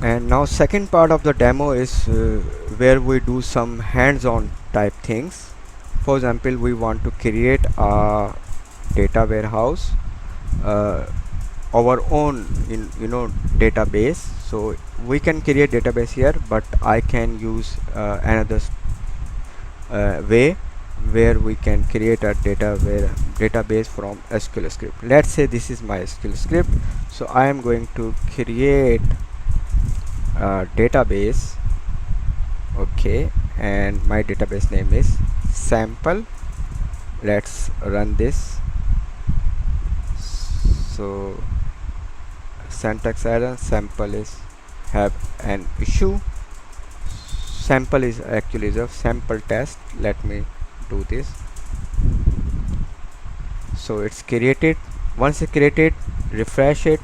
and now second part of the demo is where we do some hands-on type things. For example, we want to create a data warehouse, uh, our own database. So we can create database here, but I can use another way where we can create a database from SQL script. Let's say this is my SQL script, so I am going to create a database. Okay, and my database name is sample. Let's run this. So syntax error, sample is have an issue. Sample is actually the sample test. Let me do this. So it's created. Once it's created, refresh it,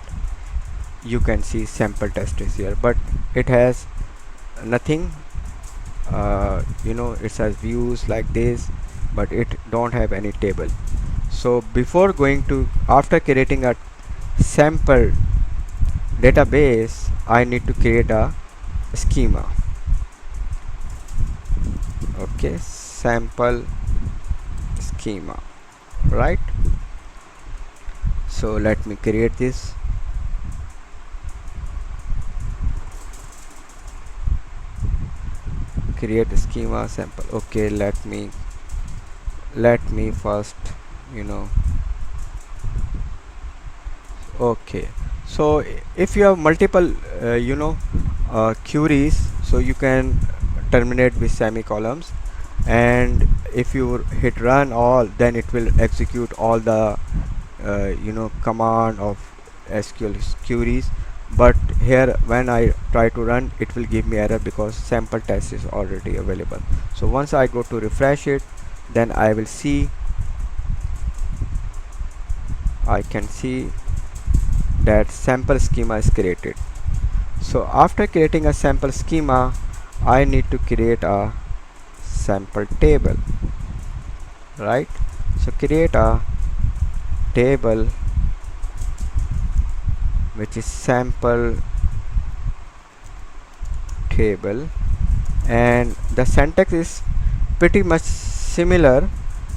you can see sample test is here, but it has nothing. It has views like this, but it don't have any table. So before going to, after creating a sample database, I need to create a schema. Okay, sample schema, right? So let me create this. Create a schema sample. Okay, let me first, okay. So if you have multiple queries, so you can terminate with semicolons, and if you hit run all, then it will execute all the command of SQL queries. But here when I try to run, it will give me error because sample test is already available. So once I go to refresh it, then I will see, I can see that sample schema is created. So after creating a sample schema, I need to create a sample table, right? So create a table which is sample table, and the syntax is pretty much similar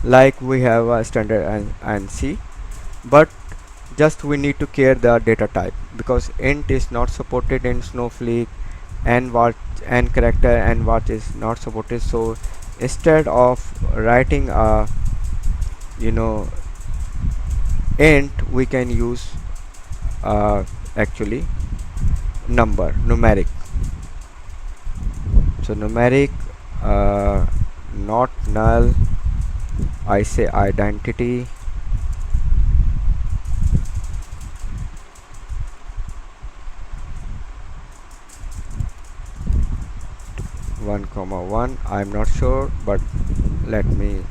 like we have a standard ANSI, but just we need to care the data type, because int is not supported in Snowflake, and what and character and what is not supported. So instead of writing a int, we can use actually numeric. So numeric, not null, I say identity, one comma one. I'm not sure, but let me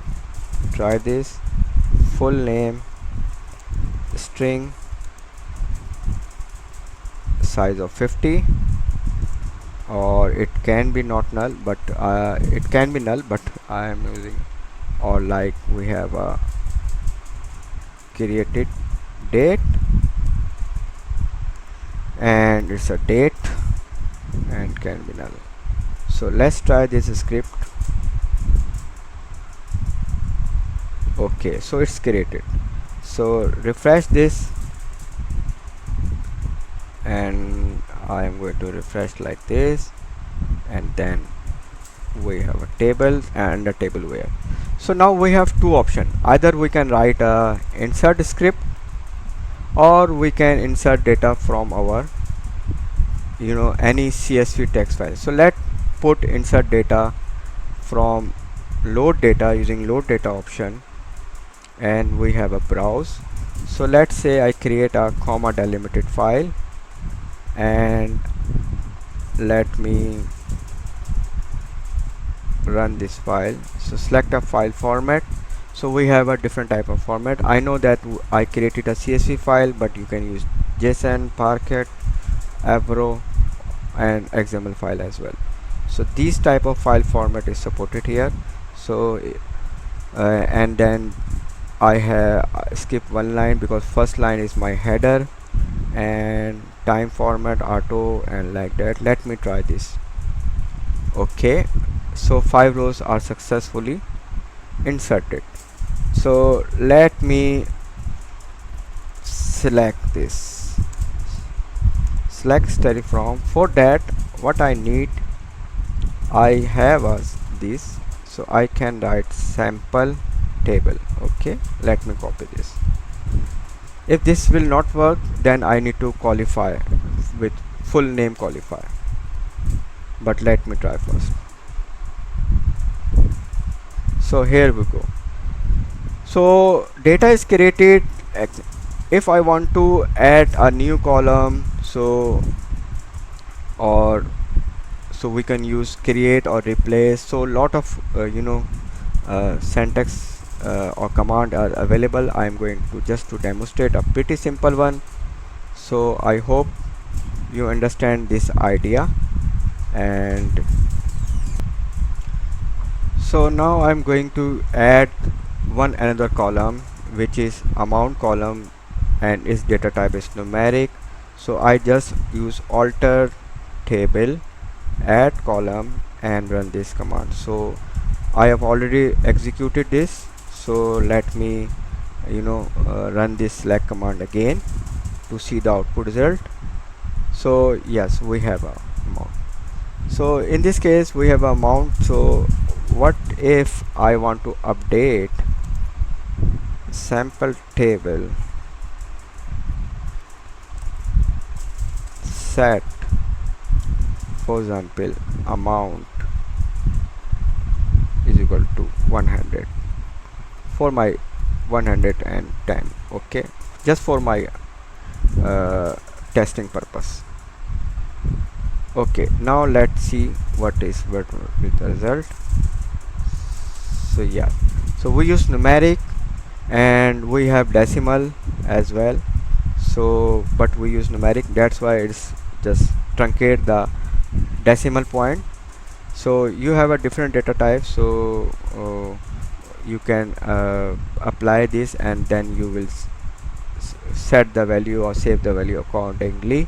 try this. Full name, string, size of 50, or it can be not null, but it can be null, but I am using, or like we have a created date, and it's a date and can be null. So let's try this script. Okay, so it's created. So refresh this, and I am going to refresh like this, and then we have a table and a table where. So now we have two options. Either we can write a insert script, or we can insert data from our any CSV text file. So let's put insert data from load data using load data option, and we have a browse. So let's say I create a comma delimited file, and let me run this file. So select a file format. So we have a different type of format. I know that I created a CSV file, but you can use JSON, Parquet, Avro, and XML file as well. So these type of file format is supported here. So and then I have skipped one line because first line is my header, and time format auto and like that. Let me try this. Okay, so 5 rows are successfully inserted. So let me select this, select study from. For that, what I need, I have this, so I can write sample table. Okay, let me copy this. If this will not work, then I need to qualify with full name qualifier, but let me try first. So here we go. So data is created. If I want to add a new column, so or so we can use create or replace. So lot of syntax or command are available. I am going to just to demonstrate a pretty simple one. So I hope you understand this idea. And so now I'm going to add one another column, which is amount column, and its data type is numeric. So I just use alter table add column and run this command. So I have already executed this, so let me run this select command again to see the output result. So yes, we have a amount. So in this case we have amount. So what if I want to update sample table set, for example, amount is equal to 100 for my 110. Okay, just for my testing purpose. Okay, now let's see what is the result. So yeah, so we use numeric and we have decimal as well. So but we use numeric, that's why it's just truncate the decimal point. So you have a different data type, so you can apply this and then you will set the value or save the value accordingly.